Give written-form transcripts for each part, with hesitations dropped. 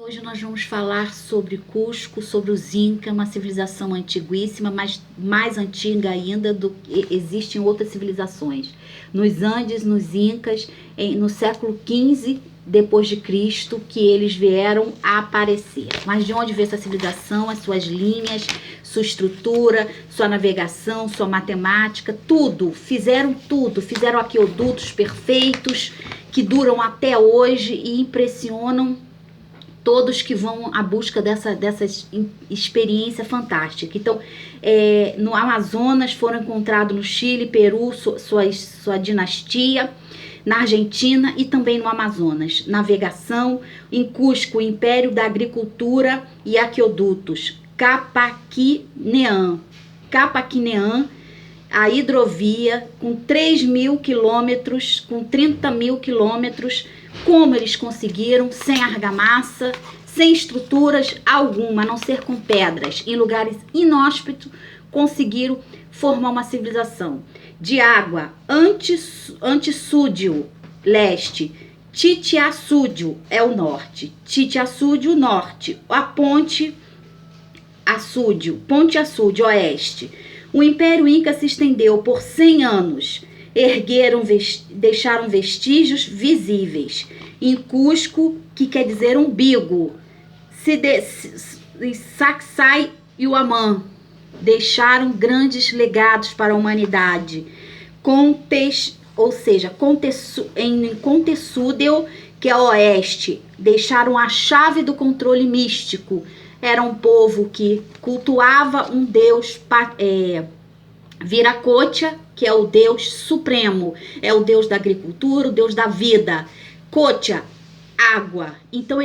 Hoje nós vamos falar sobre Cusco, sobre os Incas, uma civilização antiguíssima, mas mais antiga ainda do que existem outras civilizações. Nos Andes, nos Incas, no século XV depois de Cristo, que eles vieram a aparecer. Mas de onde veio essa civilização, as suas linhas, sua estrutura, sua navegação, sua matemática, tudo, fizeram aquedutos perfeitos que duram até hoje e impressionam todos que vão à busca dessa experiência fantástica. Então, no Amazonas foram encontrados no Chile, Peru, sua dinastia, na Argentina e também no Amazonas. Navegação, em Cusco, o Império da Agricultura e Aquedutos, Capaquineã, a hidrovia com 3.000 quilômetros, com 30.000 quilômetros. Como eles conseguiram, sem argamassa, sem estruturas alguma, a não ser com pedras, em lugares inóspitos, conseguiram formar uma civilização. De água, Antissúdio, leste, Titiaçúdio é o norte, Titiaçúdio, norte, a Ponte Açúdio, oeste. O Império Inca se estendeu por 100 anos. Deixaram vestígios visíveis. Em Cusco, que quer dizer umbigo, Sacsay e Uamã deixaram grandes legados para a humanidade. Em Contessúdel, que é oeste, deixaram a chave do controle místico. Era um povo que cultuava um deus Viracocha, que é o Deus Supremo, é o Deus da agricultura, o Deus da vida. Cocha, água. Então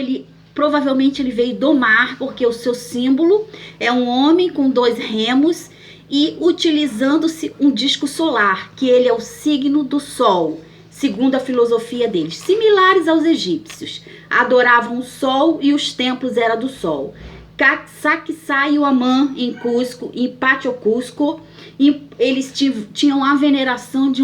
provavelmente ele veio do mar, porque o seu símbolo é um homem com 2 remos e utilizando-se um disco solar, que ele é o signo do sol, segundo a filosofia deles. Similares aos egípcios, adoravam o sol e os templos eram do sol. Sacsay e Uamã em Cusco, em Patiocusco, eles tinham a veneração de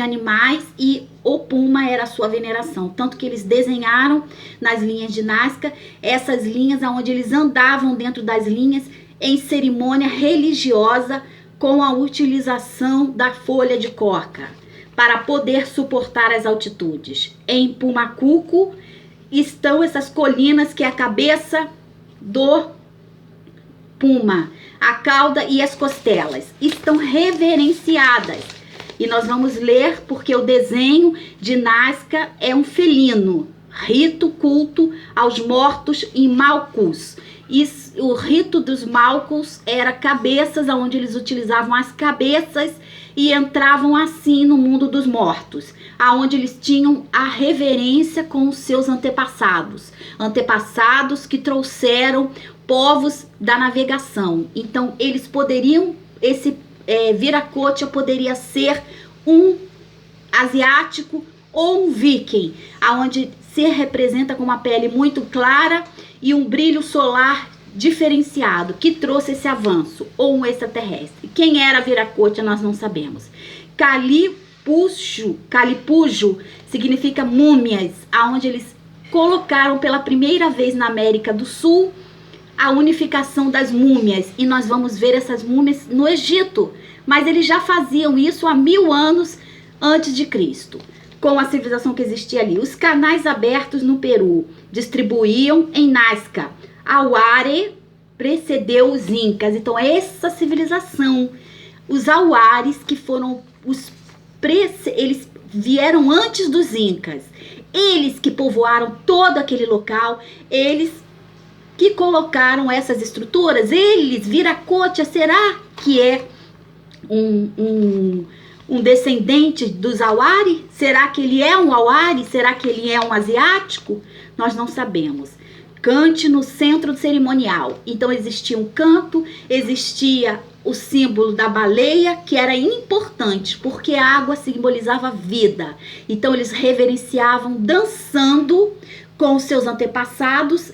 animais e o puma era a sua veneração. Tanto que eles desenharam nas linhas de Nazca essas linhas onde eles andavam dentro das linhas em cerimônia religiosa com a utilização da folha de coca para poder suportar as altitudes. Em Pumacuco estão essas colinas que é a cabeça do puma, a cauda e as costelas estão reverenciadas. E nós vamos ler porque o desenho de Nazca é um felino, rito culto aos mortos em Malcus. E o rito dos Malcus era cabeças, onde eles utilizavam as cabeças e entravam assim no mundo dos mortos, aonde eles tinham a reverência com os seus antepassados que trouxeram povos da navegação. Então eles poderiam, Viracocha poderia ser um asiático ou um viking, aonde se representa com uma pele muito clara e um brilho solar diferenciado, que trouxe esse avanço, ou um extraterrestre. Quem era Viracocha nós não sabemos. Calipujo significa múmias, aonde eles colocaram pela primeira vez na América do Sul a unificação das múmias, e nós vamos ver essas múmias no Egito, mas eles já faziam isso há 1000 anos antes de Cristo, com a civilização que existia ali. Os canais abertos no Peru distribuíam em Nazca. Auare precedeu os Incas. Então essa civilização, os Auares, que foram eles vieram antes dos Incas, eles que povoaram todo aquele local, eles que colocaram essas estruturas. Viracocha, será que é um descendente dos Auari? Será que ele é um Auari? Será que ele é um asiático? Nós não sabemos. Cante no centro do cerimonial. Então existia um canto, existia o símbolo da baleia, que era importante, porque a água simbolizava vida. Então eles reverenciavam dançando com os seus antepassados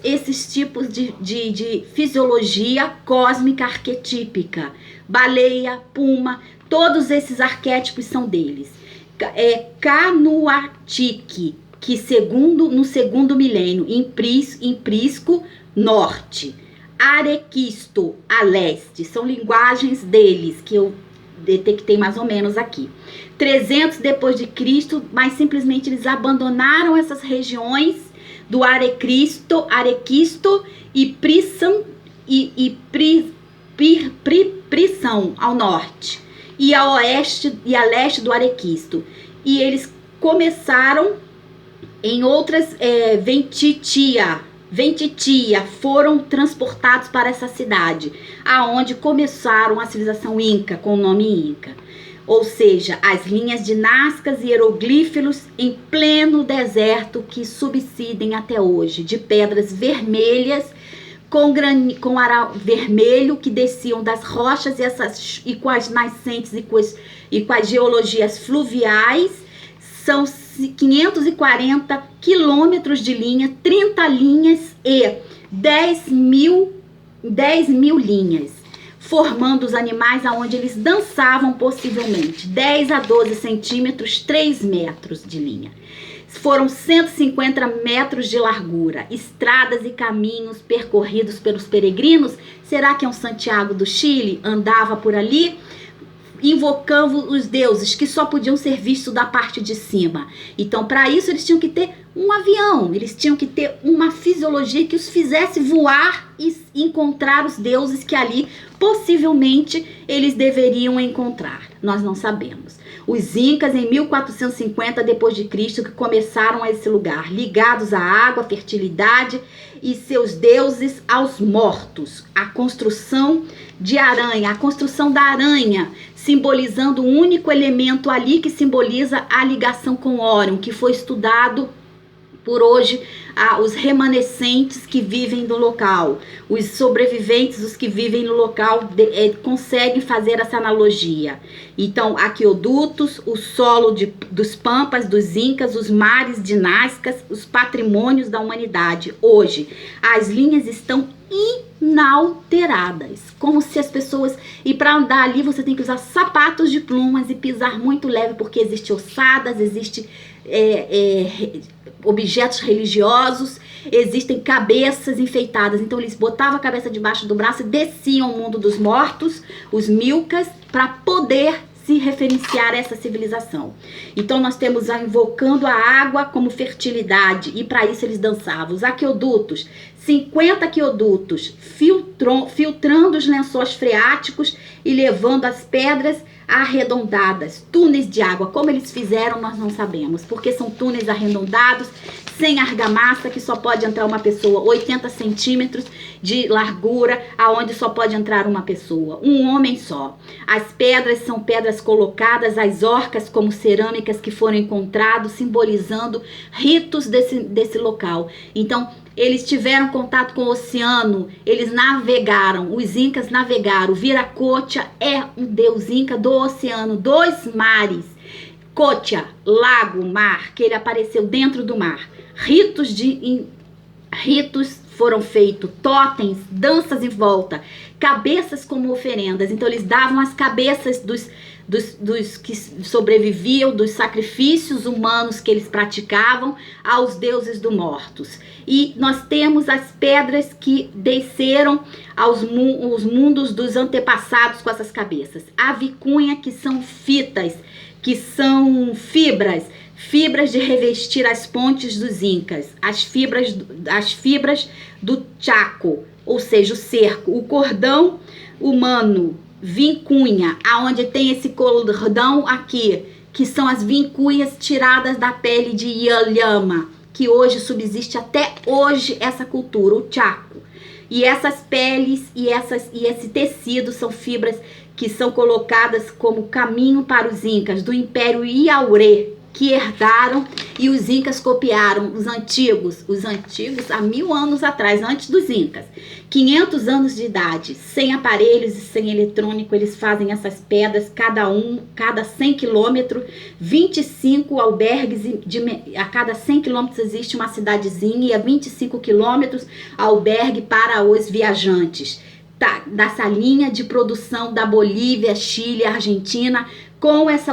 esses tipos de fisiologia cósmica arquetípica. Baleia, puma, todos esses arquétipos são deles. Canuatique, que no segundo milênio, em Prisco, norte, Arequisto, a leste, são linguagens deles, que eu detectei mais ou menos aqui. 300 depois de Cristo, mas simplesmente eles abandonaram essas regiões do Arequisto e Prissão ao norte, e a oeste e a leste do Arequisto. E eles começaram em outras, Ventitia, foram transportados para essa cidade, aonde começaram a civilização Inca, com o nome Inca. Ou seja, as linhas dinásticas e hieroglíficos em pleno deserto que subsidem até hoje, de pedras vermelhas com aral vermelho que desciam das rochas e com as nascentes e com as geologias fluviais. São 540 quilômetros de linha, 30 linhas e 10 mil linhas, formando os animais aonde eles dançavam possivelmente, 10 a 12 centímetros, 3 metros de linha. Foram 150 metros de largura, estradas e caminhos percorridos pelos peregrinos. Será que é um Santiago do Chile? Andava por ali, invocando os deuses que só podiam ser vistos da parte de cima. Então, para isso, eles tinham que ter um avião, eles tinham que ter uma fisiologia que os fizesse voar e encontrar os deuses que ali, possivelmente, eles deveriam encontrar. Nós não sabemos. Os Incas, em 1450 depois de Cristo, que começaram a esse lugar, ligados à água, à fertilidade e seus deuses aos mortos. A construção de aranha, a construção da aranha, simbolizando o único elemento ali que simboliza a ligação com Órion, que foi estudado por hoje os remanescentes que vivem no local, os sobreviventes, os que vivem no local, conseguem fazer essa analogia. Então, aqueodutos, o solo dos pampas, dos incas, os mares dinásticos, os patrimônios da humanidade. Hoje, as linhas estão inalteradas, como se as pessoas, e para andar ali você tem que usar sapatos de plumas e pisar muito leve, porque existe ossadas, existe objetos religiosos, existem cabeças enfeitadas. Então eles botavam a cabeça debaixo do braço e desciam ao mundo dos mortos, os milcas, para poder se referenciar a essa civilização. Então nós temos invocando a água como fertilidade, e para isso eles dançavam. Os aqueodutos, 50 aqueodutos filtrando os lençóis freáticos e levando as pedras arredondadas, túneis de água. Como eles fizeram, nós não sabemos, porque são túneis arredondados, sem argamassa, que só pode entrar uma pessoa, 80 centímetros de largura, aonde só pode entrar uma pessoa, um homem só. As pedras são pedras colocadas, as orcas como cerâmicas que foram encontrados, simbolizando ritos desse local. Então, eles tiveram contato com o oceano, eles navegaram, os incas navegaram. Viracocha é um deus inca do oceano, dos mares. Cocha, lago, mar, que ele apareceu dentro do mar. Ritos foram feitos, totens, danças em volta, cabeças como oferendas. Então eles davam as cabeças dos que sobreviviam, dos sacrifícios humanos que eles praticavam aos deuses dos mortos. E nós temos as pedras que desceram aos mundos dos antepassados com essas cabeças. A vicunha, que são fitas, que são fibras de revestir as pontes dos incas, as fibras do Chaco, ou seja, o cerco, o cordão humano, vincunha, aonde tem esse cordão aqui, que são as vincunhas tiradas da pele de Ilhama, que hoje subsiste até hoje essa cultura, o Chaco. E essas peles e esse tecido são fibras que são colocadas como caminho para os incas do Império Yauré, que herdaram, e os incas copiaram os antigos há 1000 anos atrás, antes dos incas, 500 anos de idade, sem aparelhos e sem eletrônico. Eles fazem essas pedras, cada 100 quilômetros, 25 albergues, a cada 100 quilômetros existe uma cidadezinha, e a 25 quilômetros albergue para os viajantes. Dessa linha de produção da Bolívia, Chile, Argentina,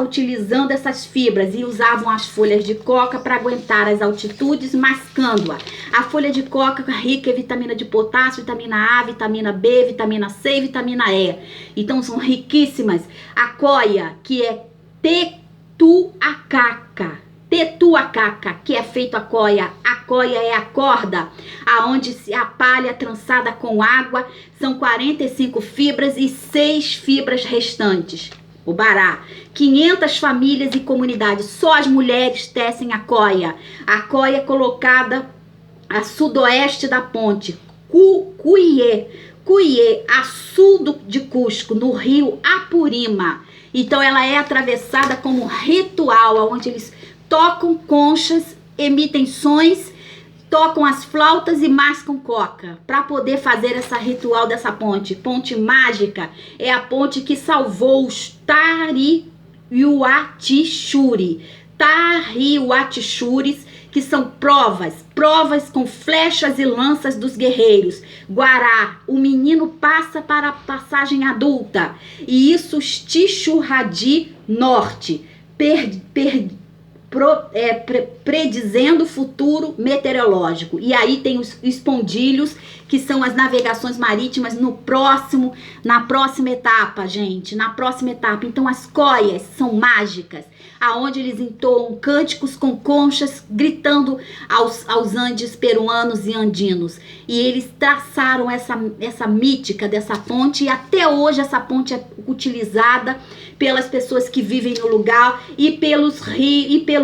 utilizando essas fibras, e usavam as folhas de coca para aguentar as altitudes, mascando-a. A folha de coca rica em vitamina de potássio, vitamina A, vitamina B, vitamina C e vitamina E. Então são riquíssimas. A coia, que é tetuacaca, que é feito a coia. A coia é a corda, aonde se a palha trançada com água, são 45 fibras e 6 fibras restantes. O bará, 500 famílias e comunidades, só as mulheres tecem a coia. A coia é colocada a sudoeste da ponte, Cuiê, a sul de Cusco, no rio Apurima. Então ela é atravessada como ritual, onde eles tocam conchas, emitem sons, tocam as flautas e mascam coca para poder fazer essa ritual dessa ponte. Ponte mágica é a ponte que salvou os Tarihuatixuris, que são provas com flechas e lanças dos guerreiros. Guará, o menino passa para a passagem adulta. E isso os Tixurradi Norte, predizendo o futuro meteorológico. E aí tem os espondilhos, que são as navegações marítimas na próxima etapa, gente, na próxima etapa. Então as coias são mágicas, aonde eles entoam cânticos com conchas, gritando aos Andes peruanos e andinos. E eles traçaram essa mítica dessa ponte, e até hoje essa ponte é utilizada pelas pessoas que vivem no lugar e pelo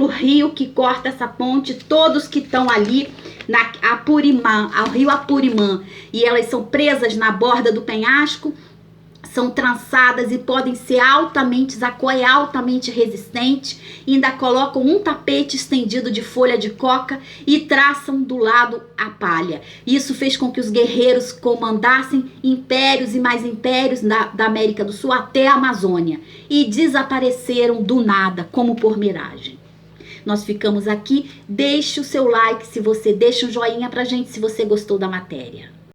rio que corta essa ponte, todos que estão ali ao rio Apurimã, e elas são presas na borda do penhasco, são trançadas e podem ser a coia é altamente resistente, e ainda colocam um tapete estendido de folha de coca e traçam do lado a palha. Isso fez com que os guerreiros comandassem impérios e mais impérios da América do Sul até a Amazônia, e desapareceram do nada, como por miragem. Nós ficamos aqui. Deixe o seu like, deixa um joinha pra gente se você gostou da matéria.